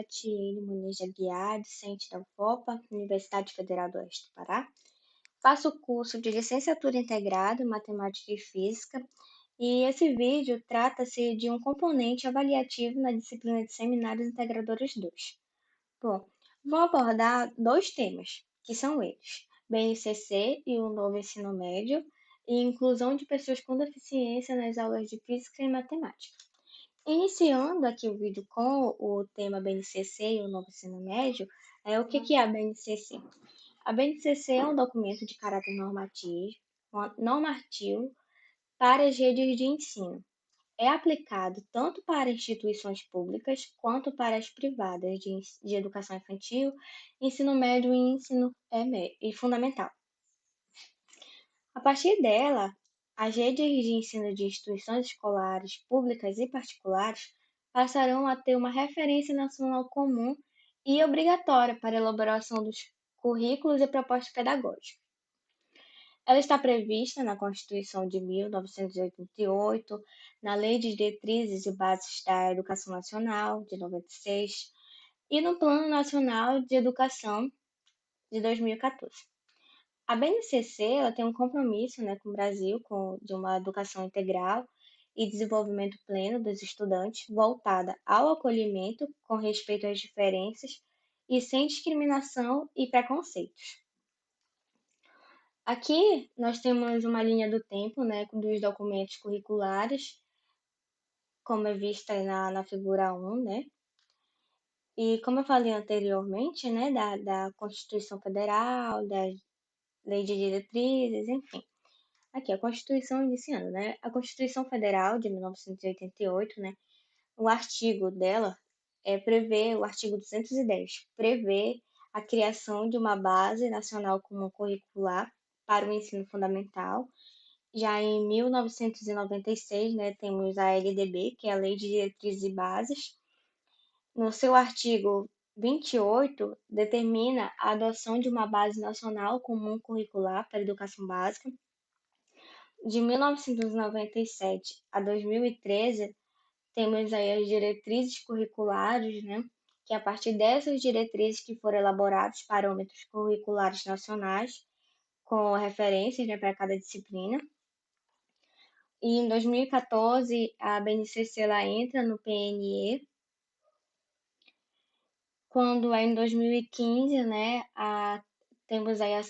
Tatiele Muniz de Aguiar, docente da UFOPA, Universidade Federal do Oeste do Pará. Faço o curso de Licenciatura Integrada em Matemática e Física, e esse vídeo trata-se de um componente avaliativo na disciplina de Seminários Integradores 2. Bom, vou abordar dois temas, que são eles: BNCC e o novo ensino médio, e inclusão de pessoas com deficiência nas aulas de Física e Matemática. Iniciando aqui o vídeo com o tema BNCC e o novo ensino médio, o que é a BNCC? A BNCC é um documento de caráter normativo para as redes de ensino. É aplicado tanto para instituições públicas quanto para as privadas de educação infantil, ensino médio e ensino fundamental. A partir dela, as redes de ensino de instituições escolares públicas e particulares passarão a ter uma referência nacional comum e obrigatória para a elaboração dos currículos e propostas pedagógicas. Ela está prevista na Constituição de 1988, na Lei de Diretrizes e Bases da Educação Nacional, de 96, e no Plano Nacional de Educação, de 2014. A BNCC ela tem um compromisso, com o Brasil de uma educação integral e desenvolvimento pleno dos estudantes, voltada ao acolhimento com respeito às diferenças e sem discriminação e preconceitos. Aqui nós temos uma linha do tempo, dos documentos curriculares, como é vista aí na figura 1, né? E como eu falei anteriormente, da Constituição Federal, da Lei de Diretrizes, enfim. Aqui, a Constituição iniciando, A Constituição Federal de 1988, o artigo dela o artigo 210, prevê a criação de uma base nacional comum curricular para o ensino fundamental. Já em 1996, temos a LDB, que é a Lei de Diretrizes e Bases. No seu artigo 28, determina a adoção de uma base nacional comum curricular para a educação básica. De 1997 a 2013, temos aí as diretrizes curriculares, que a partir dessas diretrizes que foram elaborados parâmetros curriculares nacionais, com referências, para cada disciplina. E em 2014, a BNCC ela entra no PNE, quando em 2015, temos aí a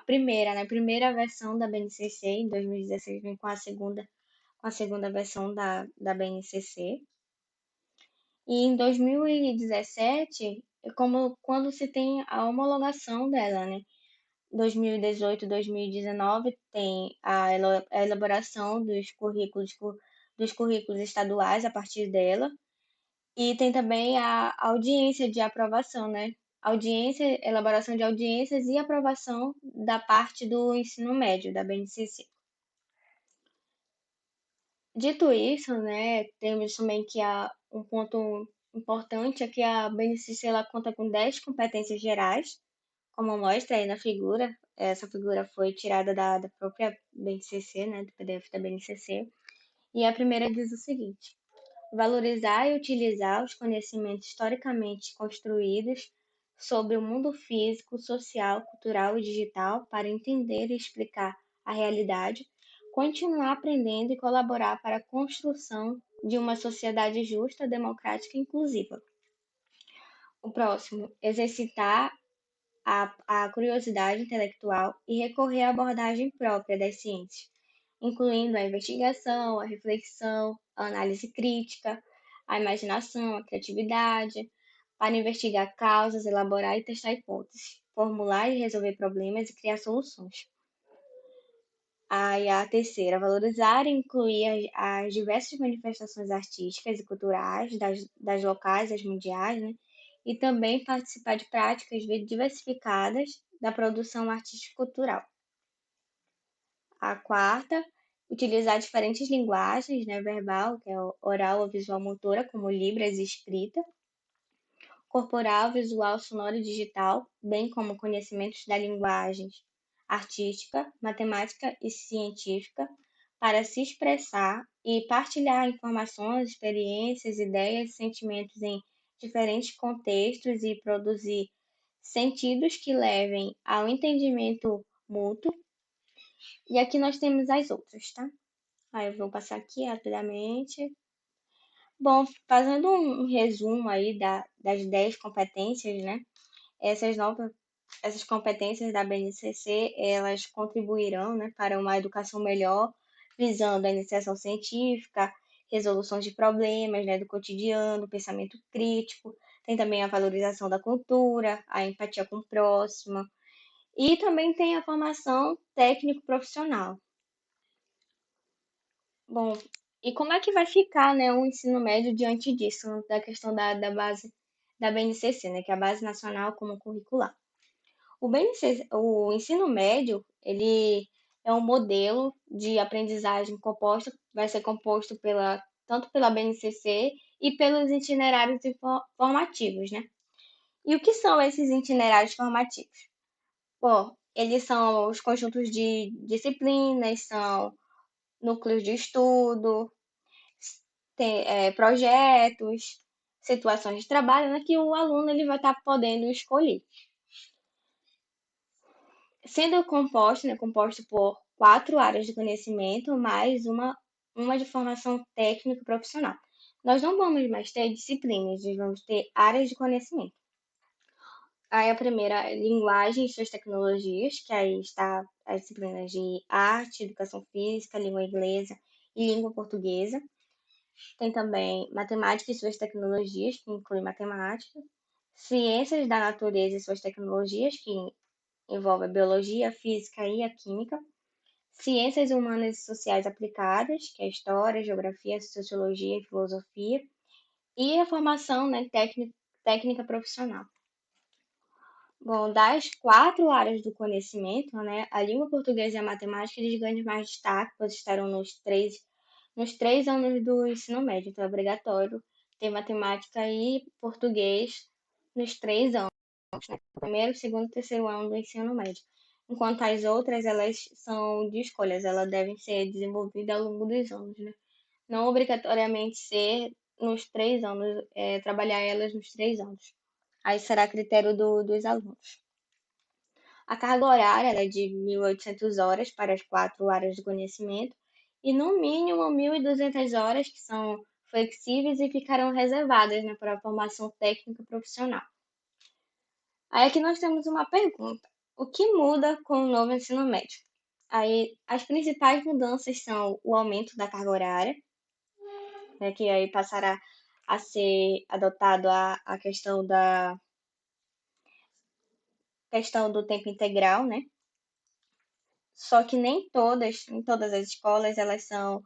primeira versão da BNCC. Em 2016 vem com a segunda versão da BNCC. E em 2017, quando se tem a homologação dela, 2018 e 2019 tem a elaboração dos currículos estaduais a partir dela, e tem também a audiência de aprovação, elaboração de audiências e aprovação da parte do ensino médio da BNCC. Dito isso, temos também que um ponto importante é que a BNCC ela conta com 10 competências gerais, como mostra aí na figura. Essa figura foi tirada da própria BNCC, do PDF da BNCC. E a primeira diz o seguinte: valorizar e utilizar os conhecimentos historicamente construídos sobre o mundo físico, social, cultural e digital para entender e explicar a realidade, continuar aprendendo e colaborar para a construção de uma sociedade justa, democrática e inclusiva. O próximo, exercitar a curiosidade intelectual e recorrer à abordagem própria das ciências, incluindo a investigação, a reflexão, a análise crítica, a imaginação, a criatividade, para investigar causas, elaborar e testar hipóteses, formular e resolver problemas e criar soluções. Aí a terceira, valorizar e incluir as diversas manifestações artísticas e culturais, das locais, das mundiais, e também participar de práticas diversificadas da produção artístico-cultural. A quarta, utilizar diferentes linguagens, verbal, que é oral ou visual motora, como Libras e escrita, corporal, visual, sonora e digital, bem como conhecimentos da linguagem artística, matemática e científica, para se expressar e partilhar informações, experiências, ideias, sentimentos em diferentes contextos e produzir sentidos que levem ao entendimento mútuo. E aqui nós temos as outras, tá? Aí eu vou passar aqui rapidamente. Bom, fazendo um resumo aí das 10 competências, né? Essas novas, essas competências da BNCC, elas contribuirão, né, para uma educação melhor, visando a iniciação científica, resolução de problemas, né, do cotidiano, pensamento crítico, tem também a valorização da cultura, a empatia com o próximo, e também tem a formação técnico-profissional. Bom, e como é que vai ficar, né, o ensino médio diante disso, da questão da base da BNCC, né, que é a Base Nacional Comum Curricular? O ensino médio, ele é um modelo de aprendizagem composto, vai ser composto tanto pela BNCC e pelos itinerários formativos, né? E o que são esses itinerários formativos? Bom, eles são os conjuntos de disciplinas, são núcleos de estudo, projetos, situações de trabalho, né, que o aluno ele vai estar podendo escolher. Sendo composto, né, composto por 4 áreas de conhecimento, mais uma de formação técnica e profissional. Nós não vamos mais ter disciplinas, nós vamos ter áreas de conhecimento. Aí a primeira é linguagem e suas tecnologias, que aí está as disciplinas de arte, educação física, língua inglesa e língua portuguesa. Tem também matemática e suas tecnologias, que inclui matemática. Ciências da natureza e suas tecnologias, que envolve a biologia, a física e a química. Ciências humanas e sociais aplicadas, que é história, geografia, sociologia e filosofia. E a formação, né, técnica profissional. Bom, das 4 áreas do conhecimento, né, a língua portuguesa e a matemática eles ganham mais destaque, pois estarão nos três anos do ensino médio. Então é obrigatório ter matemática e português nos 3 anos, né? Primeiro, segundo e terceiro ano do ensino médio. Enquanto as outras, elas são de escolhas, elas devem ser desenvolvidas ao longo dos anos, né? Não obrigatoriamente ser nos 3 anos, trabalhar elas nos 3 anos. Aí será a critério dos alunos. A carga horária é de 1.800 horas para as 4 áreas de conhecimento e, no mínimo, 1.200 horas que são flexíveis e ficarão reservadas, né, para a formação técnica profissional. Aí aqui nós temos uma pergunta. O que muda com o novo ensino médio? Aí as principais mudanças são o aumento da carga horária, né, que aí passará a ser adotado a questão do tempo integral, né? Só que nem todas as escolas, elas são,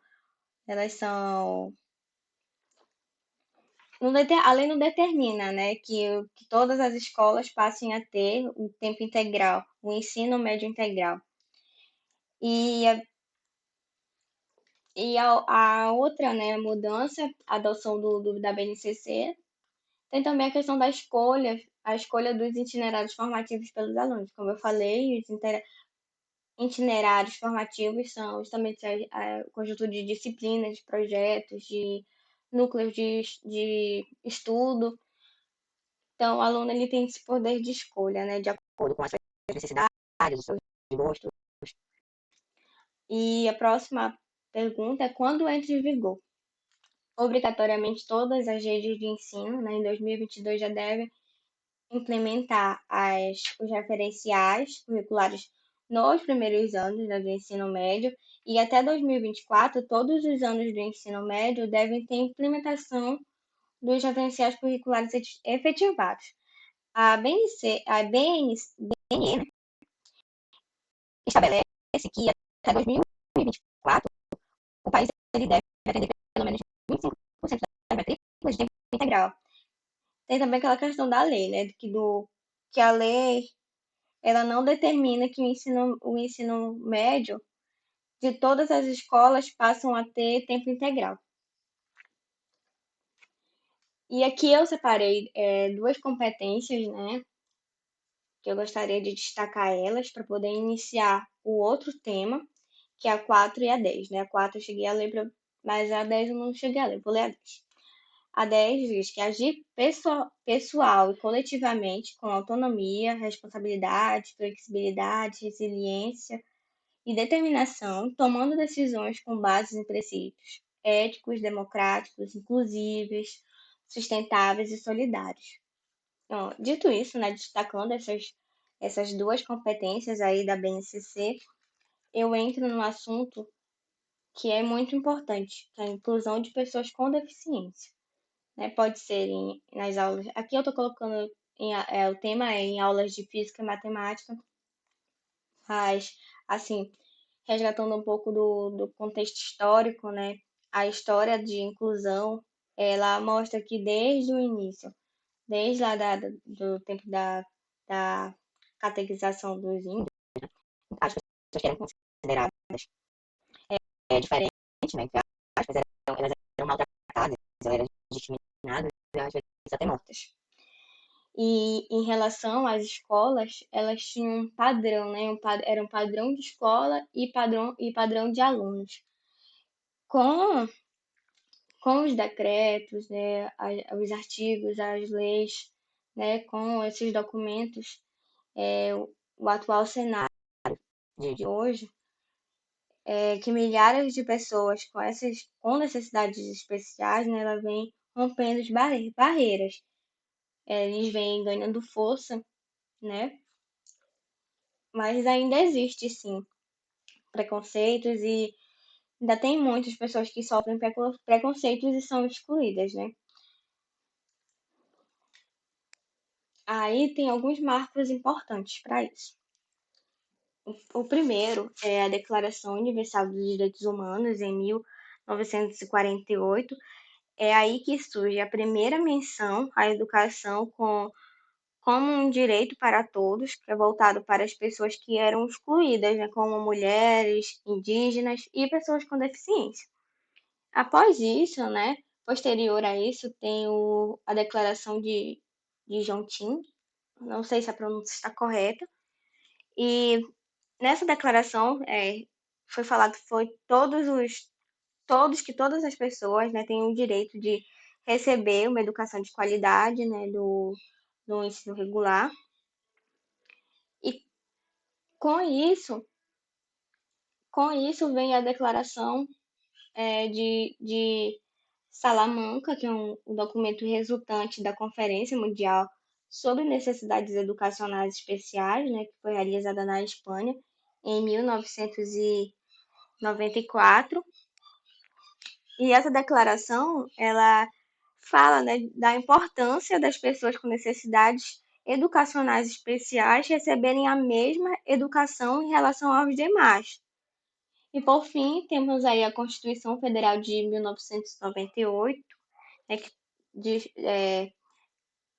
a lei não determina, né, que todas as escolas passem a ter o tempo integral, o ensino médio integral. E a outra, né, mudança, a adoção da BNCC, tem também a questão a escolha dos itinerários formativos pelos alunos. Como eu falei, os itinerários formativos são justamente o conjunto de disciplinas, de projetos, de núcleos de estudo. Então, o aluno ele tem esse poder de escolha, né, de acordo com as suas necessidades, os seus gostos. E a próxima pergunta é quando entra em vigor? Obrigatoriamente, todas as redes de ensino, né, em 2022 já devem implementar os referenciais curriculares nos primeiros anos, né, do ensino médio e até 2024, todos os anos do ensino médio devem ter implementação dos referenciais curriculares efetivados. A BNC, a BNE estabelece que até 2024 o país ele deve atender pelo menos 25% das matrículas de tempo integral. Tem também aquela questão da lei, né, que a lei ela não determina que o ensino médio de todas as escolas passam a ter tempo integral. E aqui eu separei duas competências, né, que eu gostaria de destacar elas para poder iniciar o outro tema, que é a 4 e a 10, né? A 4 eu cheguei a ler, mas a 10 eu não cheguei a ler, vou ler a 10. A 10 diz que agir pessoal e coletivamente com autonomia, responsabilidade, flexibilidade, resiliência e determinação, tomando decisões com base em preceitos éticos, democráticos, inclusíveis, sustentáveis e solidários. Então, dito isso, né, destacando essas duas competências aí da BNCC, eu entro no assunto que é muito importante, que é a inclusão de pessoas com deficiência, né? Pode ser nas aulas. Aqui eu estou colocando o tema é em aulas de física e matemática, mas assim, resgatando um pouco do contexto histórico, né? A história de inclusão, ela mostra que desde o início, desde lá do tempo da catequização dos índios, as pessoas que eram consideradas diferentes, né? Entre aspas, elas eram maltratadas, elas eram discriminadas e às vezes até mortas. E em relação às escolas, elas tinham um padrão, né? Era um padrão de escola e padrão de alunos. Com, com os decretos, né? Os artigos, as leis, né? Com esses documentos, o atual cenário de hoje é que milhares de pessoas com necessidades especiais, né? Ela vem rompendo as barreiras. Eles vêm ganhando força, né? Mas ainda existe, sim, preconceitos e ainda tem muitas pessoas que sofrem preconceitos e são excluídas, né? Aí tem alguns marcos importantes para isso. O primeiro é a Declaração Universal dos Direitos Humanos, em 1948. É aí que surge a primeira menção à educação como um direito para todos, que é voltado para as pessoas que eram excluídas, né, como mulheres, indígenas e pessoas com deficiência. Após isso, né, posterior a isso, tem a Declaração de Jontim, não sei se a pronúncia está correta, e nessa declaração foi falado que foi que todas as pessoas, né, têm o direito de receber uma educação de qualidade, né, do ensino regular. E com isso, com isso vem a declaração de Salamanca, que é um documento resultante da Conferência Mundial sobre Necessidades Educacionais Especiais, né, que foi realizada na Espanha em 1994. E essa declaração, ela fala, né, da importância das pessoas com necessidades educacionais especiais receberem a mesma educação em relação aos demais. E por fim, temos aí a Constituição Federal de 1998, né, que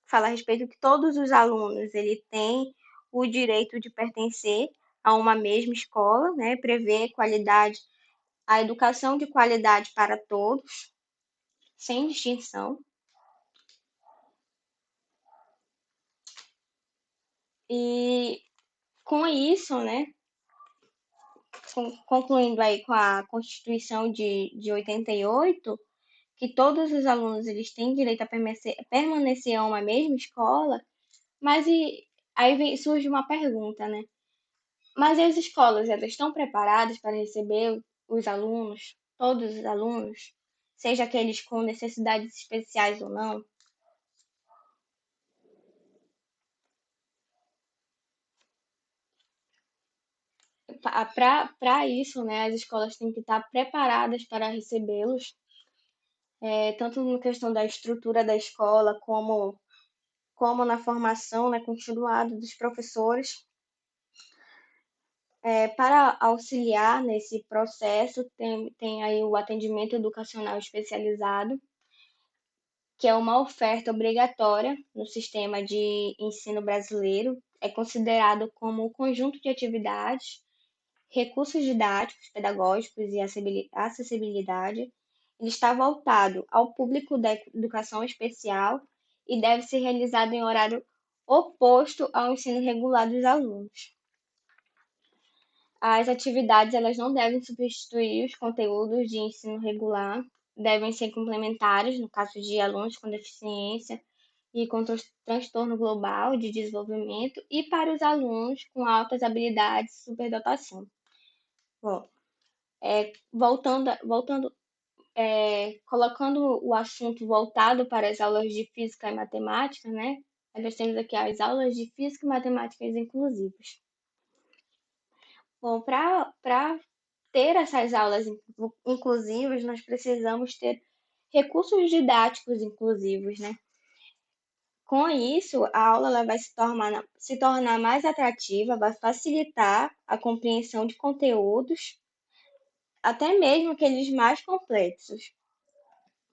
fala a respeito que todos os alunos ele têm o direito de pertencer a uma mesma escola, né, prevê a educação de qualidade para todos, sem distinção. E com isso, né, concluindo aí com a Constituição de 88, que todos os alunos eles têm direito a permanecer a uma mesma escola, mas surge uma pergunta, né? Mas as escolas, elas estão preparadas para receber os alunos, todos os alunos, seja aqueles com necessidades especiais ou não? Para isso, né, as escolas têm que estar preparadas para recebê-los, tanto na questão da estrutura da escola, como na formação, né, continuada dos professores. Para auxiliar nesse processo, tem aí o atendimento educacional especializado, que é uma oferta obrigatória no sistema de ensino brasileiro, é considerado como um conjunto de atividades, recursos didáticos, pedagógicos e acessibilidade. Ele está voltado ao público da educação especial e deve ser realizado em horário oposto ao ensino regular dos alunos. As atividades elas não devem substituir os conteúdos de ensino regular, devem ser complementares no caso de alunos com deficiência e com transtorno global de desenvolvimento e para os alunos com altas habilidades e superdotação. Bom, colocando o assunto voltado para as aulas de física e matemática, né? Nós temos aqui as aulas de física e matemáticas inclusivas. Bom, para ter essas aulas inclusivas, nós precisamos ter recursos didáticos inclusivos, né? Com isso, a aula ela vai se tornar mais atrativa, vai facilitar a compreensão de conteúdos, até mesmo aqueles mais complexos,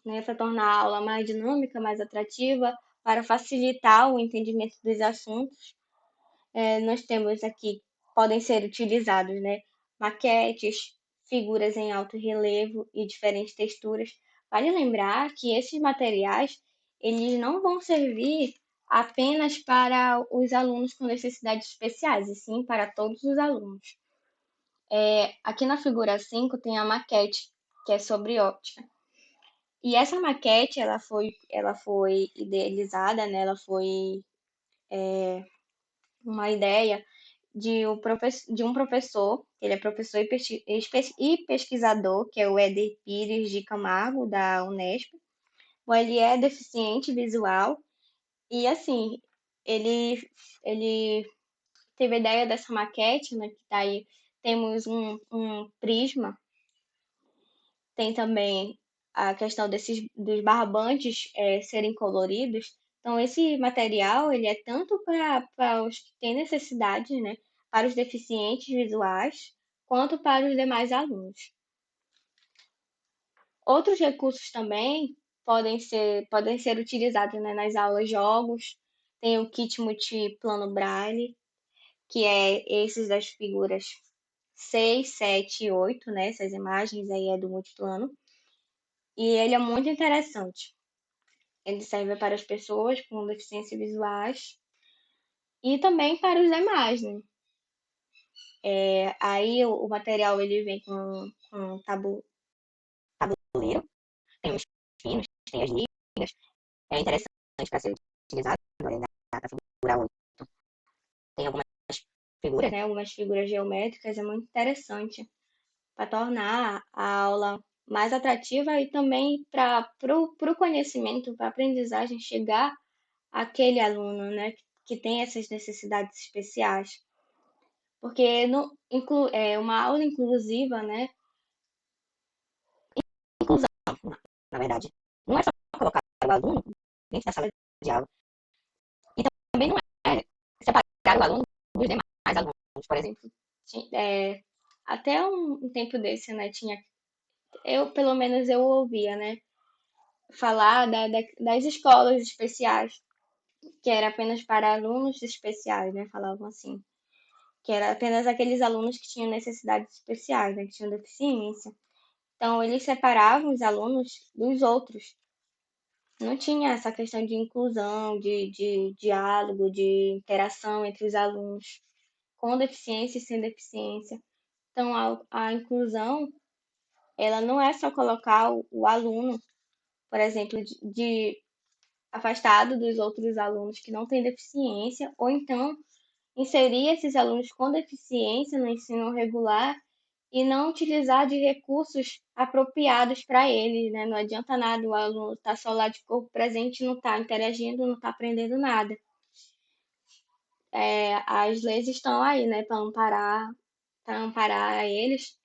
né? Para tornar a aula mais dinâmica, mais atrativa, para facilitar o entendimento dos assuntos. Nós temos aqui, podem ser utilizados, né, maquetes, figuras em alto relevo e diferentes texturas. Vale lembrar que esses materiais, eles não vão servir apenas para os alunos com necessidades especiais, e sim para todos os alunos. Aqui na figura 5 tem a maquete, que é sobre óptica. E essa maquete, ela foi idealizada, né? Ela foi uma ideia de um professor, ele é professor e pesquisador, que é o Éder Pires de Camargo, da Unesp. Bom, ele é deficiente visual e, assim, ele teve a ideia dessa maquete, né, que tá aí, temos um prisma, tem também a questão dos barbantes serem coloridos. Então, esse material, ele é tanto para os que têm necessidade, né, para os deficientes visuais, quanto para os demais alunos. Outros recursos também podem ser utilizados, né, nas aulas jogos. Tem o kit multiplano Braille, que é esses das figuras 6, 7 e 8, né? Essas imagens aí é do multiplano. E ele é muito interessante. Ele serve para as pessoas com deficiência visuais e também para os demais, né? Aí o material ele vem com um tabuleiro, tem os pinos, tem as ligas. É interessante para ser utilizado além da figura 8. Tem algumas figuras, né? Algumas figuras geométricas, é muito interessante para tornar a aula mais atrativa e também para o conhecimento, para a aprendizagem chegar àquele aluno, né, que tem essas necessidades especiais. Porque uma aula inclusiva, né, inclusão, na verdade, não é só colocar o aluno dentro da sala de aula. E também não é separar o aluno dos demais alunos. Por exemplo, até um tempo desse, né, pelo menos eu ouvia, né, falar das escolas especiais, que era apenas para alunos especiais, né, falavam assim, que era apenas aqueles alunos que tinham necessidades especiais, né, que tinham deficiência. Então, eles separavam os alunos dos outros. Não tinha essa questão de inclusão, de diálogo, de interação entre os alunos com deficiência e sem deficiência. Então, a inclusão, ela não é só colocar o aluno, por exemplo, afastado dos outros alunos que não têm deficiência, ou então inserir esses alunos com deficiência no ensino regular e não utilizar de recursos apropriados para eles, né? Não adianta nada o aluno estar só lá de corpo presente, não estar interagindo, não estar aprendendo nada. As leis estão aí, né, para amparar eles,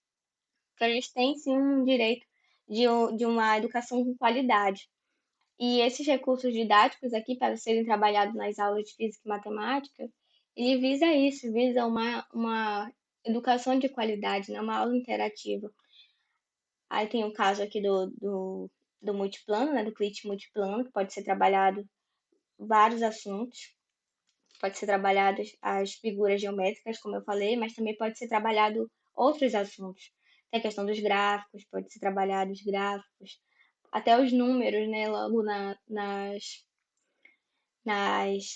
que eles têm sim um direito de uma educação com qualidade. E esses recursos didáticos aqui, para serem trabalhados nas aulas de física e matemática, ele visa isso, visa uma educação de qualidade, né? Uma aula interativa. Aí tem o caso aqui do multiplano, né? Do CLIT multiplano, que pode ser trabalhado vários assuntos. Pode ser trabalhado as figuras geométricas, como eu falei, mas também pode ser trabalhado outros assuntos. Tem a questão dos gráficos, pode ser trabalhado os gráficos, até os números, né? Logo nas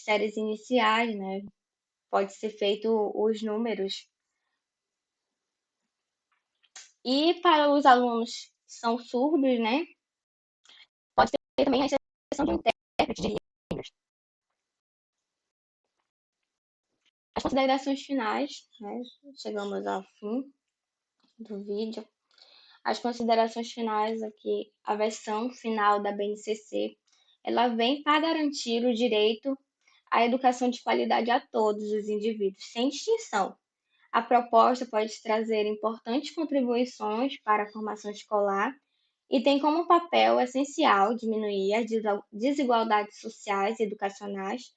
séries iniciais, né? Pode ser feito os números. E para os alunos que são surdos, né, pode ter também a inserção de um intérprete de Libras. As considerações finais, né, chegamos ao fim do vídeo. As considerações finais aqui, a versão final da BNCC, ela vem para garantir o direito à educação de qualidade a todos os indivíduos, sem distinção. A proposta pode trazer importantes contribuições para a formação escolar e tem como papel essencial diminuir as desigualdades sociais e educacionais.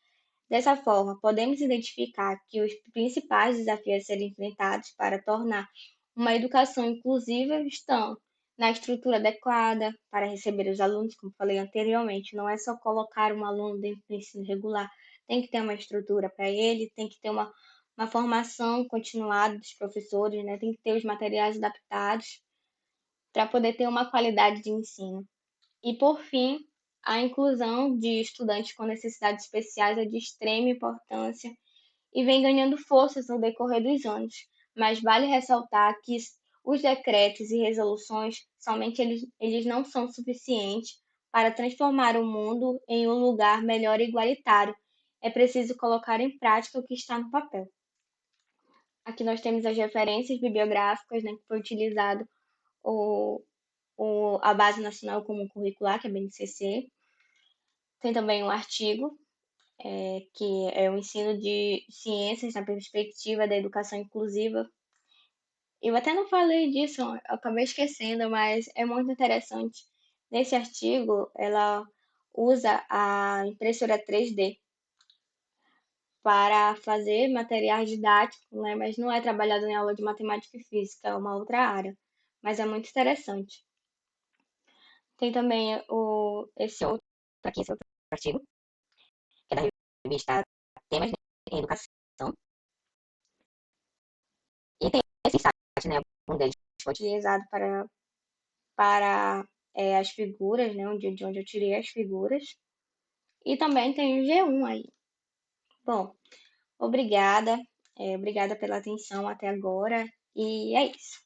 Dessa forma, podemos identificar que os principais desafios a serem enfrentados para tornar uma educação inclusiva estão na estrutura adequada para receber os alunos, como falei anteriormente, não é só colocar um aluno dentro do ensino regular, tem que ter uma estrutura para ele, tem que ter uma formação continuada dos professores, né? Tem que ter os materiais adaptados para poder ter uma qualidade de ensino. E, por fim, a inclusão de estudantes com necessidades especiais é de extrema importância e vem ganhando forças no decorrer dos anos, mas vale ressaltar que os decretos e resoluções, somente eles não são suficientes para transformar o mundo em um lugar melhor e igualitário. É preciso colocar em prática o que está no papel. Aqui nós temos as referências bibliográficas, né, que foi utilizado o, a Base Nacional Comum Curricular, que é a BNCC. Tem também um artigo, que é o ensino de ciências na perspectiva da educação inclusiva. Eu até não falei disso, eu acabei esquecendo, mas é muito interessante. Nesse artigo, ela usa a impressora 3D para fazer materiais didáticos, né? Mas não é trabalhado em aula de matemática e física, é uma outra área. Mas é muito interessante. Tem também esse outro aqui, esse outro artigo, que é da revista Temas em Educação. E tem esse site, né? Um deles foi utilizado para as figuras, né? De onde eu tirei as figuras. E também tem o G1 aí. Bom, obrigada. Obrigada pela atenção até agora. E é isso.